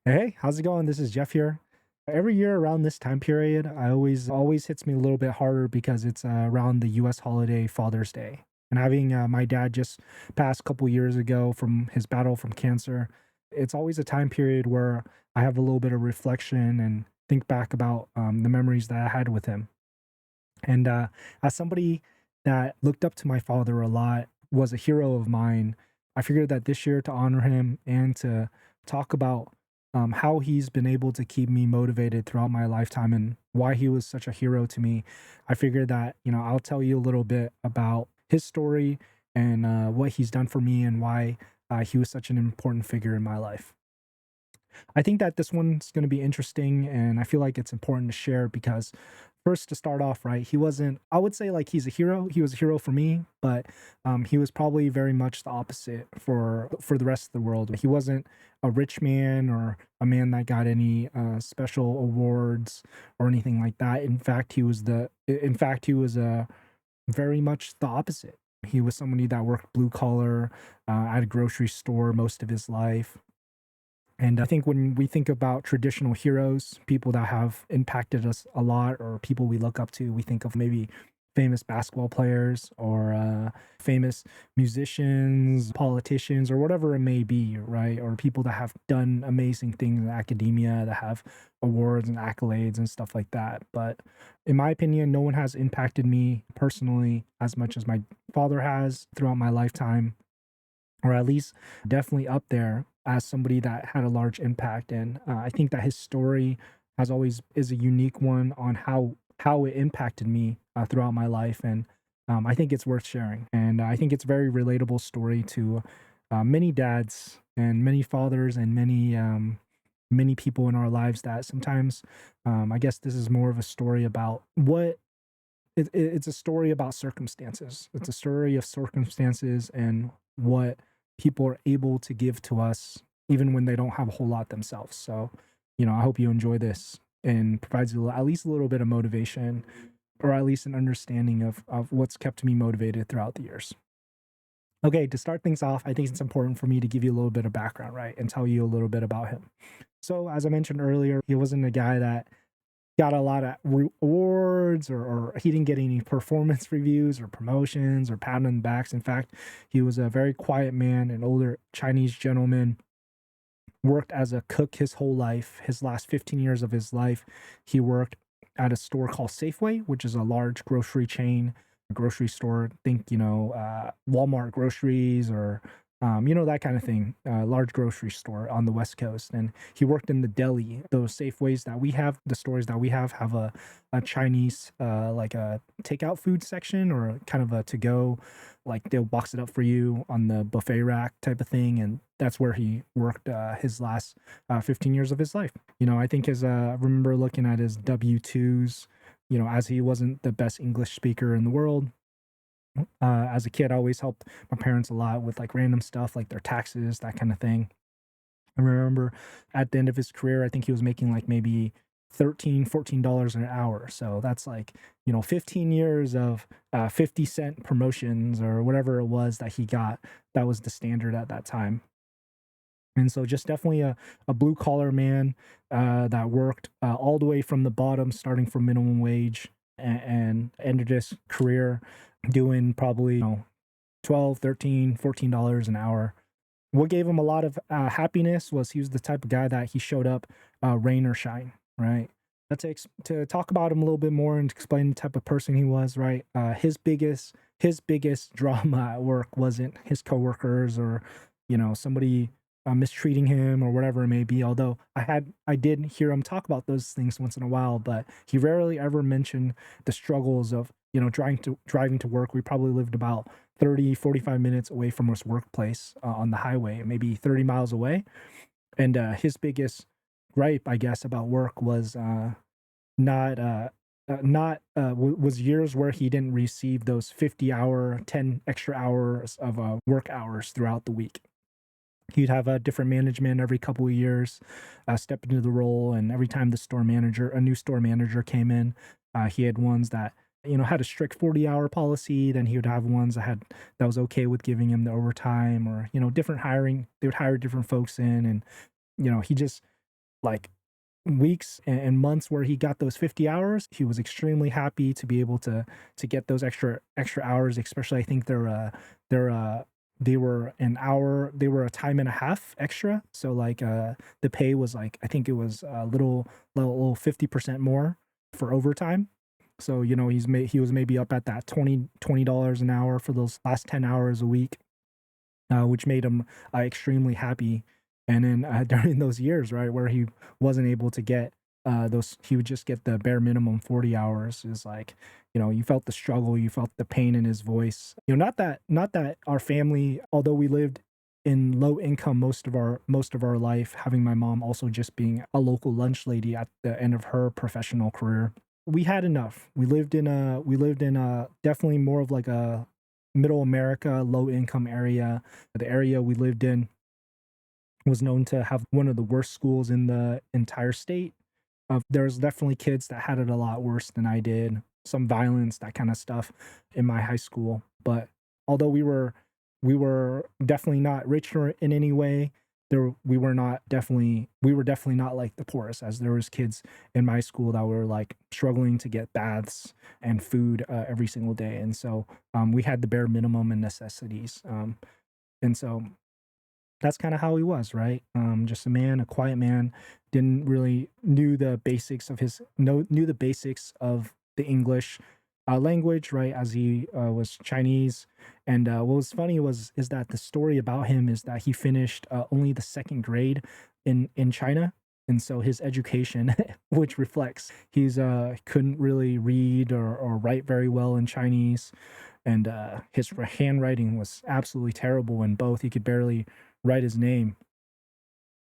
Hey, how's it going? This is Jeff here. Every year around this time period, I always hits me a little bit harder because it's around the U.S. holiday Father's Day, and having my dad just passed a couple years ago from his battle from cancer. It's always a time period where I have a little bit of reflection and think back about the memories that I had with him. And as somebody that looked up to my father a lot, was a hero of mine, I figured that this year to honor him and to talk about how he's been able to keep me motivated throughout my lifetime and why he was such a hero to me. I figured that, I'll tell you a little bit about his story and what he's done for me and why he was such an important figure in my life. I think that this one's going to be interesting, and I feel like it's important to share because, first, to start off, right, he wasn't, I would say, like, he's a hero. He was a hero for me, but he was probably very much the opposite for the rest of the world. He wasn't a rich man or a man that got any special awards or anything like that. In fact, he was very much the opposite. He was somebody that worked blue collar at a grocery store most of his life, and I think when we think about traditional heroes, people that have impacted us a lot, or people we look up to, we think of maybe famous basketball players or famous musicians, politicians, or whatever it may be, right? Or people that have done amazing things in academia, that have awards and accolades and stuff like that. But in my opinion, no one has impacted me personally as much as my father has throughout my lifetime, or at least definitely up there as somebody that had a large impact. And I think that his story has always is a unique one on how it impacted me throughout my life, and I think it's worth sharing. And I think it's a very relatable story to many dads and many fathers and many people in our lives that sometimes I guess this is more of a story about it's a story about circumstances. It's a story of circumstances and what people are able to give to us, even when they don't have a whole lot themselves. So, I hope you enjoy this and provides you at least a little bit of motivation, or at least an understanding of what's kept me motivated throughout the years. Okay, to start things off, I think it's important for me to give you a little bit of background, right? And tell you a little bit about him. So, as I mentioned earlier, he wasn't a guy that got a lot of awards, or he didn't get any performance reviews or promotions or pat on the backs. In fact, he was a very quiet man, an older Chinese gentleman, worked as a cook his whole life. His last 15 years of his life, he worked at a store called Safeway, which is a large grocery chain, a grocery store. Think, Walmart groceries, or that kind of thing. Large grocery store on the West Coast, and he worked in the deli. Those Safeways that we have, the stores that we have a Chinese like a takeout food section, or kind of a to go, like they'll box it up for you on the buffet rack type of thing, and that's where he worked his last 15 years of his life. I think I remember looking at his W-2s. As he wasn't the best English speaker in the world, as a kid, I always helped my parents a lot with like random stuff, like their taxes, that kind of thing. I remember at the end of his career, I think he was making like maybe 13, $14 an hour. So that's like, 15 years of 50-cent promotions or whatever it was that he got. That was the standard at that time. And so just definitely a blue collar man that worked all the way from the bottom, starting from minimum wage, and ended his career doing probably 12, 13, $14 an hour. What gave him a lot of happiness was he was the type of guy that he showed up rain or shine, right? To talk about him a little bit more and explain the type of person he was, right? His biggest drama at work wasn't his coworkers, or somebody mistreating him or whatever it may be. Although I did hear him talk about those things once in a while, but he rarely ever mentioned the struggles of driving to work. We probably lived about 30, 45 minutes away from his workplace on the highway, maybe 30 miles away. And his biggest gripe, I guess, about work was not not was years where he didn't receive those 50-hour, 10 extra hours of work hours throughout the week. He'd have a different management every couple of years, step into the role, and every time a new store manager came in, he had ones that had a strict 40-hour policy. Then he would have ones that was okay with giving him the overtime, or different hiring. They would hire different folks in, and he just like weeks and months where he got those 50 hours. He was extremely happy to be able to get those extra hours, especially I think they're they were an hour, they were a time and a half extra. So like the pay was like, I think it was a little 50% more for overtime. So, you know, he was maybe up at that $20 an hour for those last 10 hours a week, which made him extremely happy. And then during those years, right, where he wasn't able to get those, he would just get the bare minimum 40 hours. Is like, you know, you felt the struggle, you felt the pain in his voice. You know, not that our family, although we lived in low income most of our life, having my mom also just being a local lunch lady at the end of her professional career, we had enough. We lived in a definitely more of like a middle America, low income area. The area we lived in was known to have one of the worst schools in the entire state. There's definitely kids that had it a lot worse than I did. Some violence, that kind of stuff, in my high school. But although we were definitely not richer in any way, we were definitely not like the poorest, as there was kids in my school that were like struggling to get baths and food every single day. And so we had the bare minimum and necessities. And so that's kind of how he was, right? Just a man, a quiet man, didn't really knew the basics of the English language, right? As he was Chinese. And what was funny is that the story about him is that he finished only the second grade in China. And so his education, which reflects he's couldn't really read or write very well in Chinese, and his handwriting was absolutely terrible in both. He could barely write his name.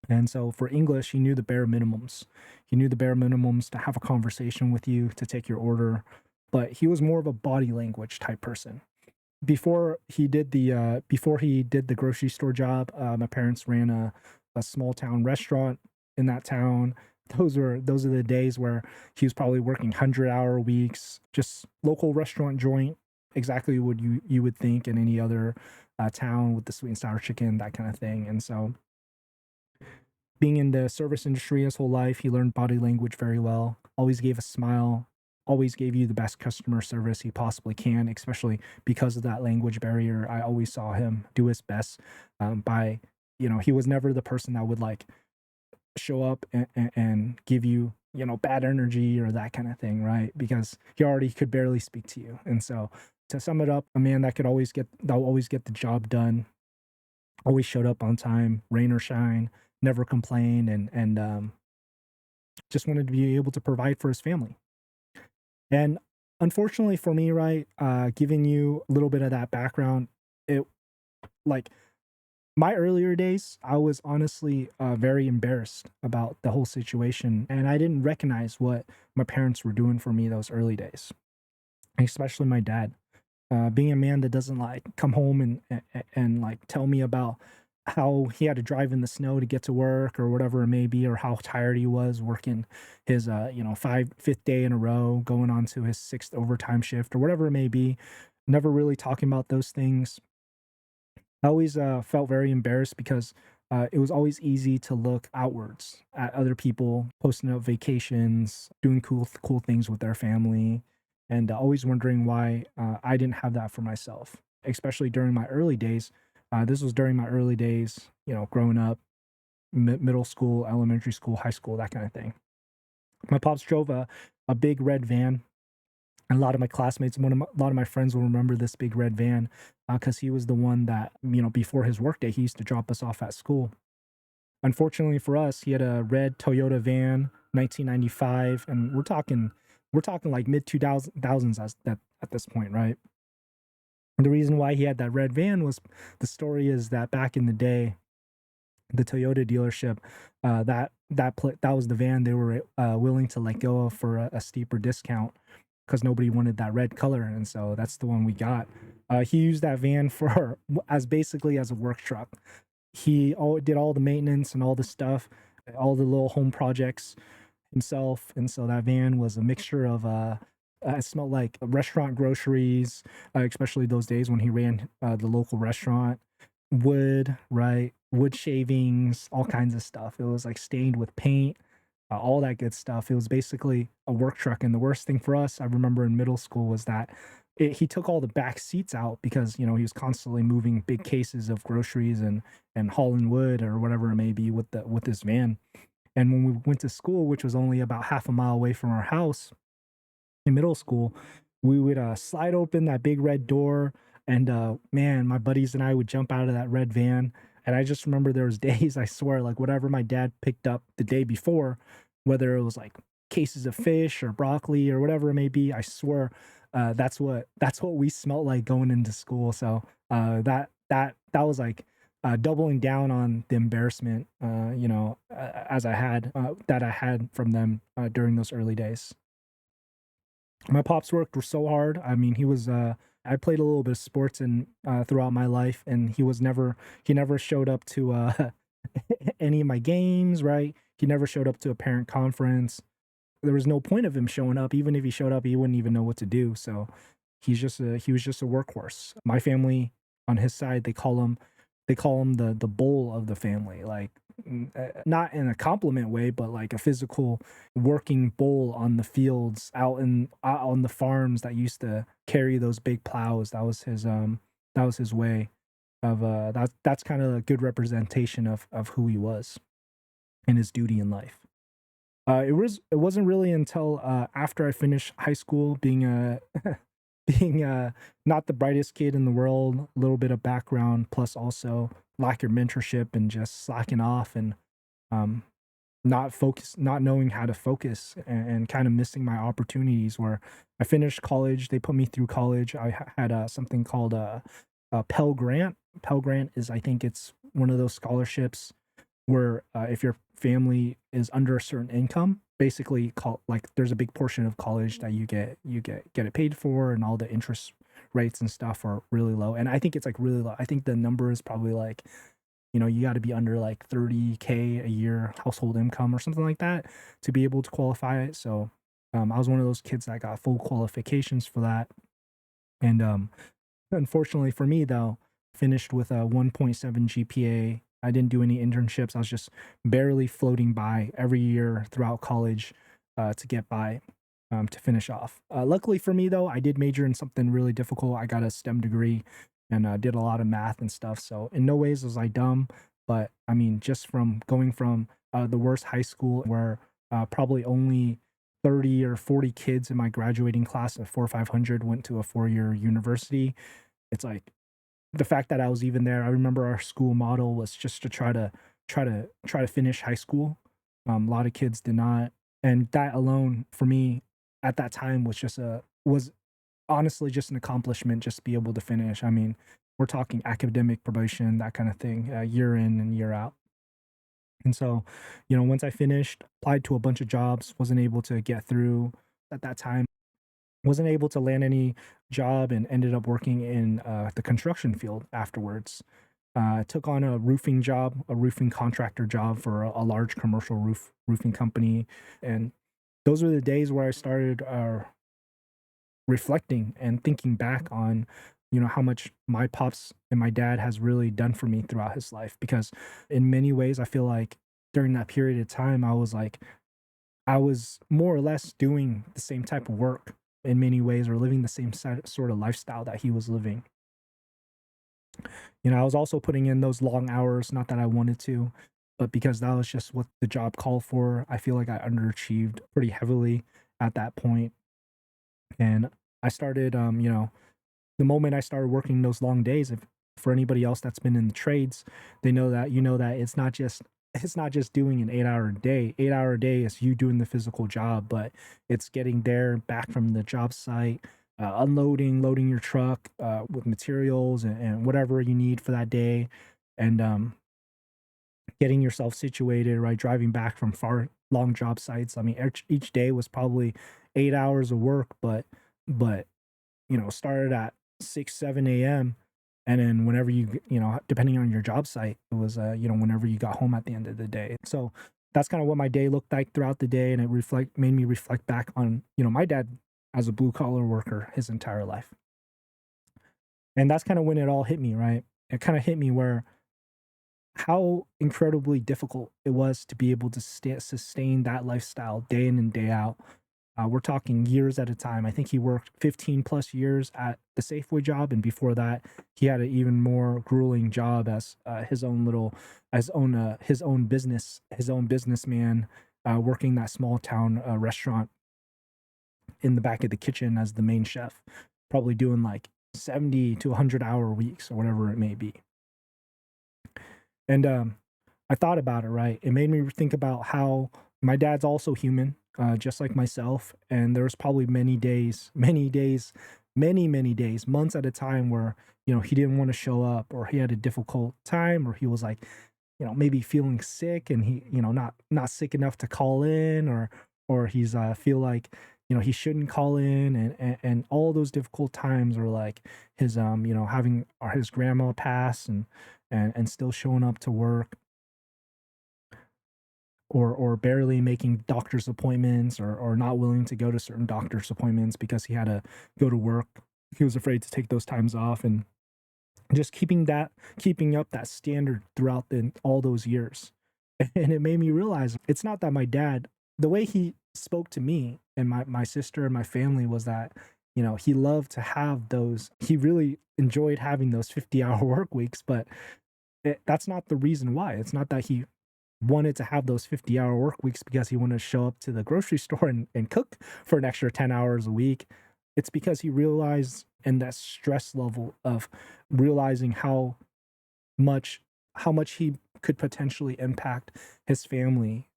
And so for English, he knew the bare minimums. He knew the bare minimums to have a conversation with you, to take your order, but he was more of a body language type person. Before he did the grocery store job, my parents ran a small town restaurant in that town. Those are the days where he was probably working 100-hour weeks, just local restaurant joint, exactly what you would think in any other town, with the sweet and sour chicken, that kind of thing. And so, being in the service industry his whole life, he learned body language very well. Always gave a smile, always gave you the best customer service he possibly can, especially because of that language barrier. I always saw him do his best by, you know, he was never the person that would like show up and give you, you know, bad energy or that kind of thing, right? Because he already could barely speak to you. And so, to sum it up, a man that will always get the job done, always showed up on time, rain or shine, never complained, and just wanted to be able to provide for his family. And unfortunately for me, right, giving you a little bit of that background, it like my earlier days, I was honestly very embarrassed about the whole situation, and I didn't recognize what my parents were doing for me those early days, especially my dad. Being a man that doesn't like come home and like tell me about how he had to drive in the snow to get to work or whatever it may be, or how tired he was working his fifth day in a row, going on to his sixth overtime shift or whatever it may be. Never really talking about those things. I always felt very embarrassed because it was always easy to look outwards at other people posting up vacations, doing cool things with their family, and always wondering why I didn't have that for myself, especially during my early days. This was during my early days, you know, growing up, middle school, elementary school, high school, that kind of thing. My pops drove a big red van, and a lot of my classmates, a lot of my friends will remember this big red van because he was the one that, you know, before his workday, he used to drop us off at school. Unfortunately for us, he had a red Toyota van, 1995, and we're talking like mid 2000s as that at this point, right? And the reason why he had that red van was, the story is that back in the day, the Toyota dealership, that was the van they were willing to let go of for a steeper discount because nobody wanted that red color, and so that's the one we got. He used that van for as basically as a work truck. Did all the maintenance and all the stuff, all the little home projects himself, and so that van was a mixture of it smelled like restaurant groceries, especially those days when he ran the local restaurant. Wood, right? Wood shavings, all kinds of stuff. It was like stained with paint. all that good stuff. It was basically a work truck. And the worst thing for us, I remember in middle school, was that he took all the back seats out because he was constantly moving big cases of groceries and hauling wood or whatever it may be with this van. And when we went to school, which was only about half a mile away from our house in middle school, we would slide open that big red door, and man, my buddies and I would jump out of that red van. And I just remember there was days, I swear, like whatever my dad picked up the day before, whether it was like cases of fish or broccoli or whatever it may be, I swear that's what we smelt like going into school. So that was like doubling down on the embarrassment, as I had that I had from them during those early days. My pops worked so hard. I mean, he was. I played a little bit of sports and throughout my life, and he never showed up to any of my games. Right? He never showed up to a parent conference. There was no point of him showing up. Even if he showed up, he wouldn't even know what to do. So he was just a workhorse. My family on his side, they call him the bull of the family. Like, not in a compliment way, but like a physical working bull on the fields, out on the farms that used to carry those big plows. That was his way of that's kind of a good representation of who he was and his duty in life. It wasn't really until after I finished high school, being a being not the brightest kid in the world, a little bit of background, plus also lack of mentorship and just slacking off, and um, not knowing how to focus, and kind of missing my opportunities. Where I finished college, they put me through college. I had something called a Pell Grant. Pell Grant is, I think it's one of those scholarships where if your family is under a certain income, basically like there's a big portion of college that you get it paid for, and all the interest rates and stuff are really low. And I think it's like really low. I think the number is probably like, you got to be under like 30K a year household income or something like that to be able to qualify it. So I was one of those kids that got full qualifications for that. And unfortunately for me, though, finished with a 1.7 GPA. I didn't do any internships. I was just barely floating by every year throughout college to get by, to finish off. Luckily for me, though, I did major in something really difficult. I got a STEM degree and did a lot of math and stuff. So in no ways was I dumb, but I mean, just from going from the worst high school where probably only 30 or 40 kids in my graduating class of 4 or 500 went to a 4 year university. It's like the fact that I was even there. I remember our school model was just to try to finish high school. A lot of kids did not, and that alone for me at that time was honestly just an accomplishment just to be able to finish. I mean, we're talking academic probation, that kind of thing, year in and year out. And so, once I finished, applied to a bunch of jobs, wasn't able to get through at that time, wasn't able to land any job, and ended up working in the construction field afterwards. Took on a roofing job, a roofing contractor job for a large commercial roofing company. And those were the days where I started reflecting and thinking back on, how much my pops and my dad has really done for me throughout his life. Because in many ways, I feel like during that period of time, I was more or less doing the same type of work in many ways, or living the same sort of lifestyle that he was living. I was also putting in those long hours, not that I wanted to, but because that was just what the job called for. I feel like I underachieved pretty heavily at that point. And I started, the moment I started working those long days, if for anybody else that's been in the trades, they know that it's not just doing an 8 hour day. 8 hour day is you doing the physical job, but it's getting there back from the job site, unloading, loading your truck with materials and whatever you need for that day, and getting yourself situated, right? Driving back from far long job sites. I mean, each day was probably 8 hours of work, but started at 6, 7 a.m. And then whenever depending on your job site, it was, whenever you got home at the end of the day. So that's kind of what my day looked like throughout the day. And it made me reflect back on, my dad as a blue collar worker his entire life. And that's kind of when it all hit me, right? It kind of hit me where how incredibly difficult it was to be able to sustain that lifestyle day in and day out. We're talking years at a time. I think he worked 15 plus years at the Safeway job, and before that, he had an even more grueling job as his own business, his own businessman, working that small town restaurant in the back of the kitchen as the main chef, probably doing like 70 to 100-hour weeks or whatever it may be. And I thought about it, right? It made me think about how my dad's also human, just like myself. And there was probably many days, months at a time where, he didn't want to show up, or he had a difficult time, or he was like, maybe feeling sick, and he, not sick enough to call in, or he's feel like, he shouldn't call in, and all those difficult times, or like his, having or his grandma pass, and still showing up to work, or barely making doctor's appointments, or not willing to go to certain doctor's appointments because he had to go to work. He was afraid to take those times off, and just keeping up that standard throughout all those years. And it made me realize it's not that my dad, the way he spoke to me and my sister and my family, was that, he loved to have those, he really enjoyed having those 50-hour work weeks, but that's not the reason why. It's not that he wanted to have those 50-hour work weeks because he wanted to show up to the grocery store and cook for an extra 10 hours a week. It's because he realized, and that stress level of realizing much how much he could potentially impact his family,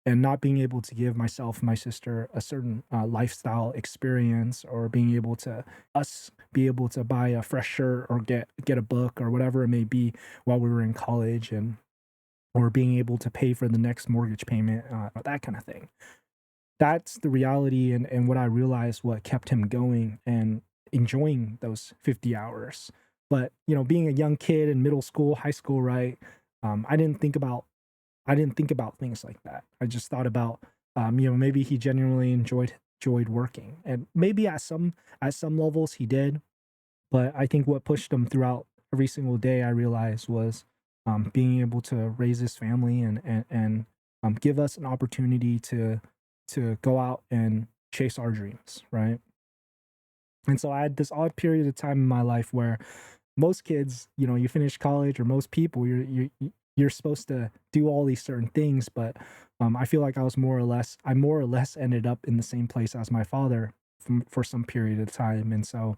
and not being able to give myself and my sister a certain lifestyle experience, or being able to us be able to buy a fresh shirt, or get a book, or whatever it may be, while we were in college, and or being able to pay for the next mortgage payment, that kind of thing. That's the reality, and what I realized, what kept him going and enjoying those 50 hours. But, being a young kid in middle school, high school, right? Um, I didn't think about I didn't think about things like that. I just thought about, maybe he genuinely enjoyed working, and maybe at some levels he did. But I think what pushed him throughout every single day, I realized, was being able to raise his family, and give us an opportunity to go out and chase our dreams, right? And so I had this odd period of time in my life where most kids, you finish college, or most people, you're supposed to do all these certain things, but I feel like I more or less ended up in the same place as my father for some period of time. And so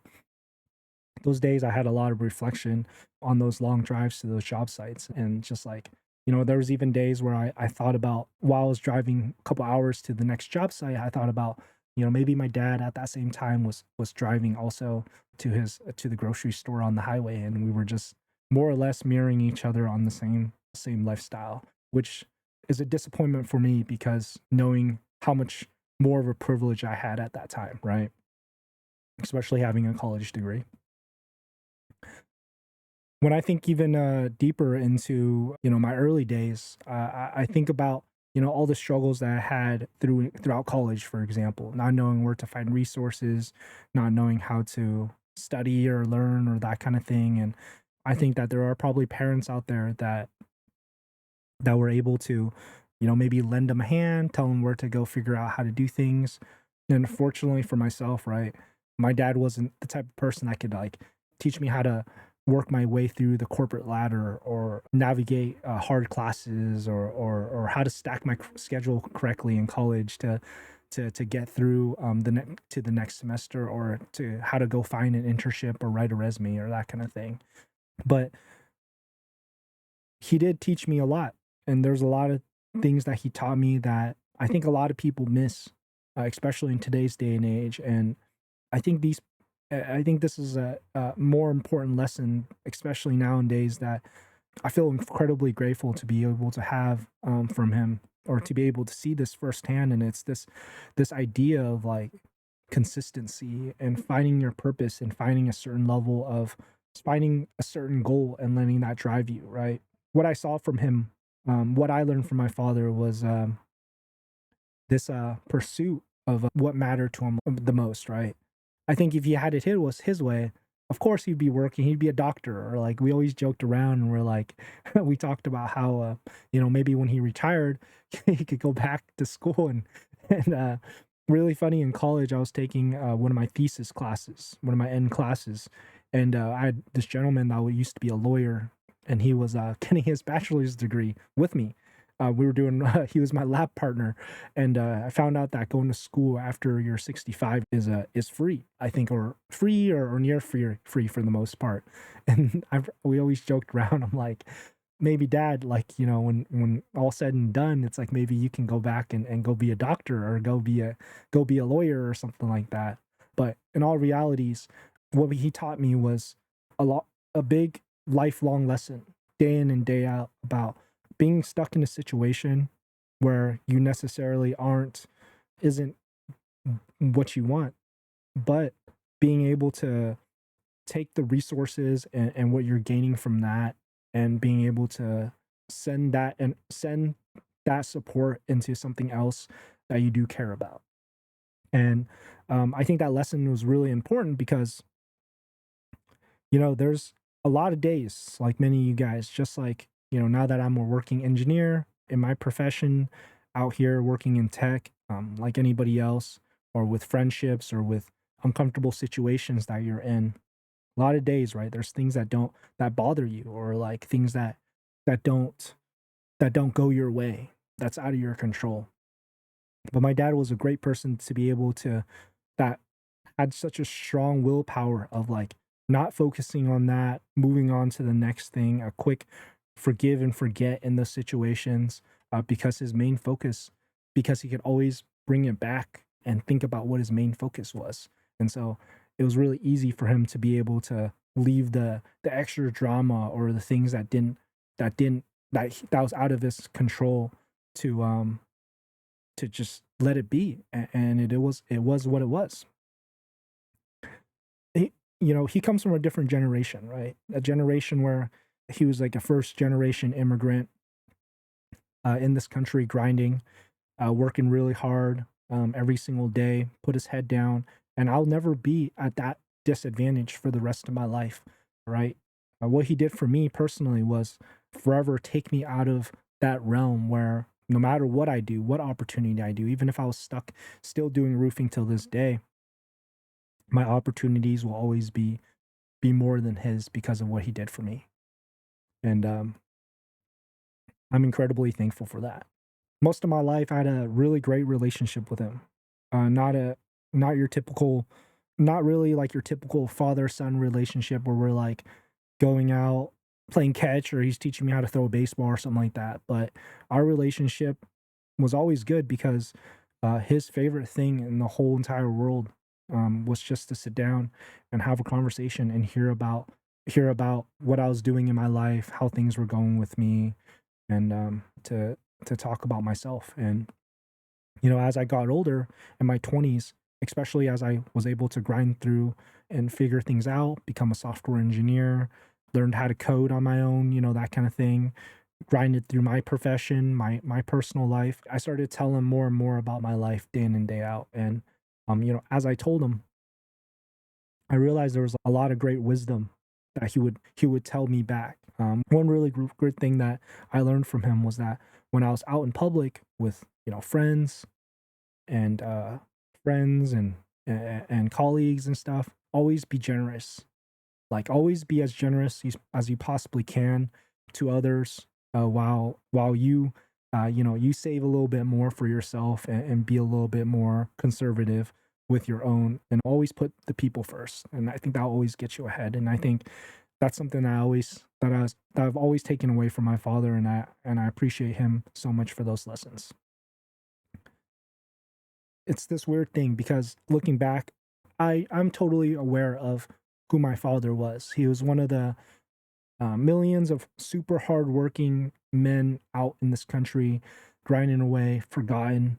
those days I had a lot of reflection on those long drives to those job sites, and just like, there was even days where I thought about, while I was driving a couple hours to the next job site, I thought about, maybe my dad at that same time was driving also to the grocery store on the highway, and we were just more or less mirroring each other on the same lifestyle, which is a disappointment for me, because knowing how much more of a privilege I had at that time, right? Especially having a college degree. When I think even deeper into, my early days, I think about, all the struggles that I had throughout college, for example, not knowing where to find resources, not knowing how to study or learn, or that kind of thing. And I think that there are probably parents out there that were able to, maybe lend them a hand, tell them where to go figure out how to do things. And unfortunately for myself, right, my dad wasn't the type of person that could like teach me how to work my way through the corporate ladder, or navigate hard classes, or how to stack my schedule correctly in college to get through to the next semester, or to how to go find an internship, or write a resume, or that kind of thing. But he did teach me a lot, and there's a lot of things that he taught me that I think a lot of people miss, especially in today's day and age. And I think I think this is a more important lesson, especially nowadays, that I feel incredibly grateful to be able to have from him, or to be able to see this firsthand. And it's this idea of like consistency, and finding your purpose, and finding a certain goal, and letting that drive you, right? What I saw from him, what I learned from my father, was this pursuit of what mattered to him the most, right? I think if he had it his way, of course he'd be working, he'd be a doctor, or like we always joked around and we're like we talked about how maybe when he retired he could go back to school and really funny, in college I was taking one of my thesis classes, one of my end classes, and I had this gentleman that used to be a lawyer, and he was getting his bachelor's degree with me. We were doing he was my lab partner, and I found out that going to school after you're 65 is free, I think, or free, or near free for the most part. And we always joked around. I'm like, maybe dad, like, when all said and done, it's like maybe you can go back and go be a doctor, or go be a lawyer or something like that. But in all realities, what he taught me was a big lifelong lesson, day in and day out, about being stuck in a situation where you necessarily aren't isn't what you want, but being able to take the resources and what you're gaining from that, and being able to send that support into something else that you do care about. And I think that lesson was really important because there's a lot of days, like many of you guys, just like, now that I'm a working engineer in my profession, out here working in tech, like anybody else, or with friendships, or with uncomfortable situations that you're in. A lot of days, right? There's things that bother you, or like things that don't that don't go your way, that's out of your control. But my dad was a great person to be able to that had such a strong willpower of like not focusing on that, moving on to the next thing, a quick forgive and forget in those situations, because his main focus, because he could always bring it back and think about what his main focus was. And so it was really easy for him to be able to leave the extra drama, or the things that didn't that was out of his control, to just let it be. And it was what it was. He comes from a different generation, right? A generation where he was like a first generation immigrant, in this country, grinding, working really hard, every single day, put his head down. And I'll never be at that disadvantage for the rest of my life, right? What he did for me personally was forever take me out of that realm where no matter what I do, what opportunity I do, even if I was stuck still doing roofing till this day, my opportunities will always be more than his because of what he did for me. And I'm incredibly thankful for that. Most of my life, I had a really great relationship with him. Not a not your typical, not really like your typical father son relationship where we're like going out playing catch, or he's teaching me how to throw a baseball or something like that. But our relationship was always good because his favorite thing in the whole entire world, was just to sit down and have a conversation and hear about what I was doing in my life, how things were going with me, and to talk about myself. And as I got older in my 20s, especially as I was able to grind through and figure things out, become a software engineer, learned how to code on my own, that kind of thing, grinded through my profession, my personal life. I started telling him more and more about my life day in and day out. And as I told him, I realized there was a lot of great wisdom that he would tell me back. One really good thing that I learned from him was that when I was out in public with friends and and colleagues and stuff, always be generous. Like always be as generous as you possibly can to others, while you save a little bit more for yourself, and be a little bit more conservative with your own, and always put the people first. And I think that always gets you ahead. And I think that's something that I've always taken away from my father, and I appreciate him so much for those lessons. It's this weird thing because looking back, I'm totally aware of who my father was. He was one of the millions of super hardworking men out in this country, grinding away, forgotten,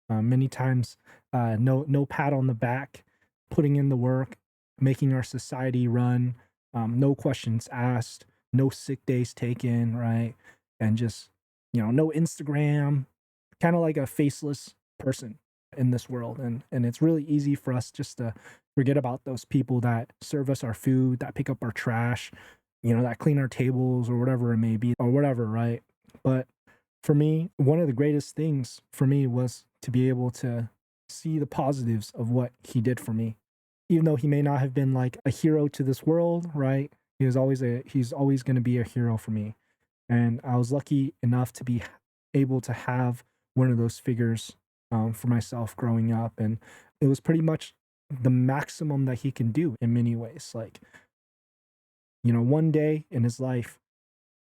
many times, no pat on the back, putting in the work, making our society run, no questions asked, no sick days taken, right? And just no Instagram, kind of like a faceless person. in this world. And it's really easy for us just to forget about those people that serve us our food, that pick up our trash, that clean our tables or whatever it may be, or whatever, right? But for me, one of the greatest things for me was to be able to see the positives of what he did for me. Even though he may not have been like a hero to this world, right? He's always going to be a hero for me. And I was lucky enough to be able to have one of those figures for myself growing up. And it was pretty much the maximum that he can do in many ways. Like, one day in his life,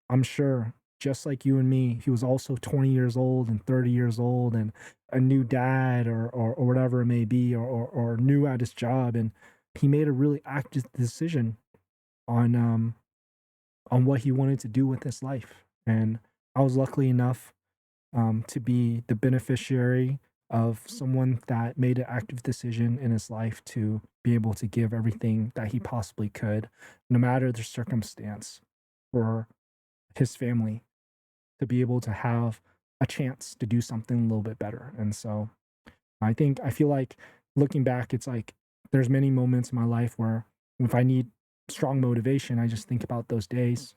I'm sure, just like you and me, he was also 20 years old and 30 years old and a new dad or whatever it may be, or new at his job. And he made a really active decision on what he wanted to do with his life. And I was lucky enough to be the beneficiary of someone that made an active decision in his life to be able to give everything that he possibly could, no matter the circumstance, for his family to be able to have a chance to do something a little bit better. And so I feel like looking back, it's like there's many moments in my life where if I need strong motivation, I just think about those days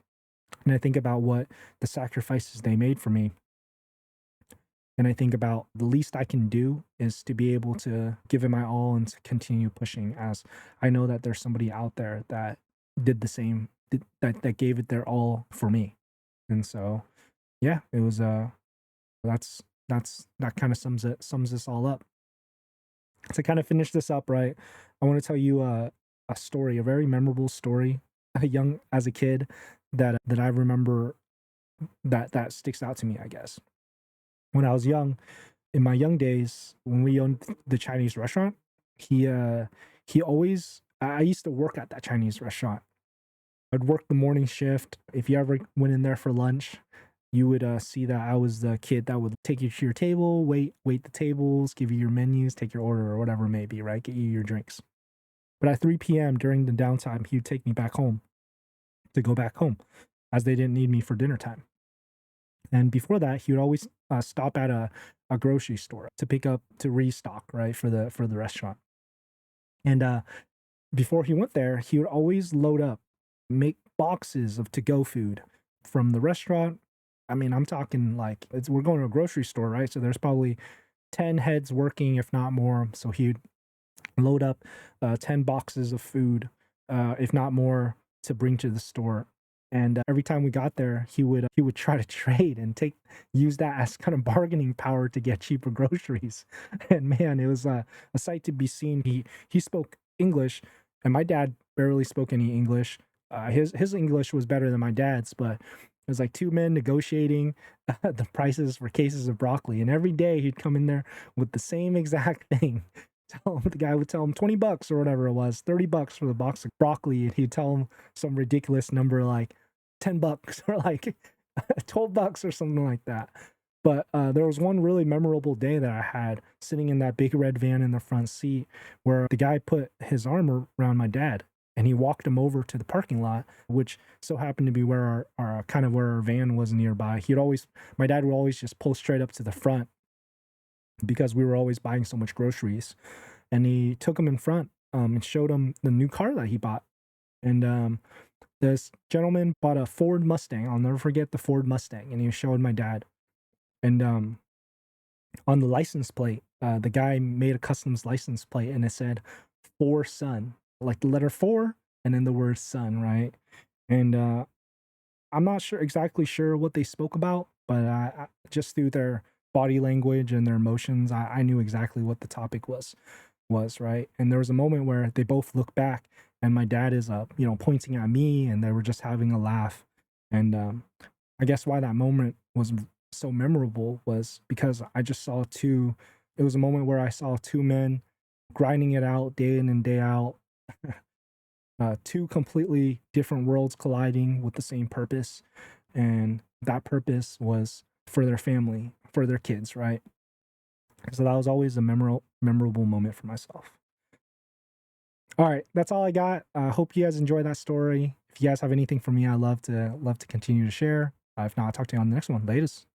and I think about what the sacrifices they made for me. And I think about the least I can do is to be able to give it my all and to continue pushing, as I know that there's somebody out there that did the same, that gave it their all for me. And so, yeah, it was, that kind of sums this all up. To kind of finish this up, right, I want to tell you a story, a very memorable story, young as a kid, that I remember, that sticks out to me, I guess. When I was young, in my young days, when we owned the Chinese restaurant, he always, I used to work at that Chinese restaurant. I'd work the morning shift. If you ever went in there for lunch, you would see that I was the kid that would take you to your table, wait the tables, give you your menus, take your order or whatever it may be, right? Get you your drinks. But at 3 p.m. during the downtime, he would take me back home to go back home, as they didn't need me for dinner time. And before that, he would always stop at a grocery store to pick up, to restock, right, for the restaurant. And before he went there, he would always load up, make boxes of to-go food from the restaurant. I mean, I'm talking like we're going to a grocery store, right? So there's probably 10 heads working, if not more. So he'd load up 10 boxes of food, if not more, to bring to the store. And every time we got there, he would try to trade and use that as kind of bargaining power to get cheaper groceries. And man, it was a sight to be seen. He spoke English, and my dad barely spoke any English. His English was better than my dad's, but it was like two men negotiating the prices for cases of broccoli. And every day he'd come in there with the same exact thing. The guy would tell him $20 or whatever it was, $30 for the box of broccoli, and he'd tell him some ridiculous number like $10 or like $12 or something like that. But there was one really memorable day that I had sitting in that big red van in the front seat, where the guy put his arm around my dad and he walked him over to the parking lot, which so happened to be where our kind of where our van was nearby. My dad would always just pull straight up to the front because we were always buying so much groceries. And he took him in front and showed him the new car that he bought. And this gentleman bought a Ford Mustang. I'll never forget the Ford Mustang. And he was showing my dad. And on the license plate, the guy made a customs license plate, and it said "for son," like the letter 4 and then the word son, right? And I'm not exactly sure what they spoke about, but just through their body language and their emotions, I knew exactly what the topic was, right. And there was a moment where they both looked back, and my dad is pointing at me, and they were just having a laugh. And I guess why that moment was so memorable was because I just saw two. It was a moment where I saw two men grinding it out day in and day out. Two completely different worlds colliding with the same purpose, and that purpose was for their family, for their kids, right? So that was always a memorable moment for myself. All right, that's all I got. I hope you guys enjoy that story. If you guys have anything for me, I love to continue to share. If not, I'll talk to you on the next one. Latest.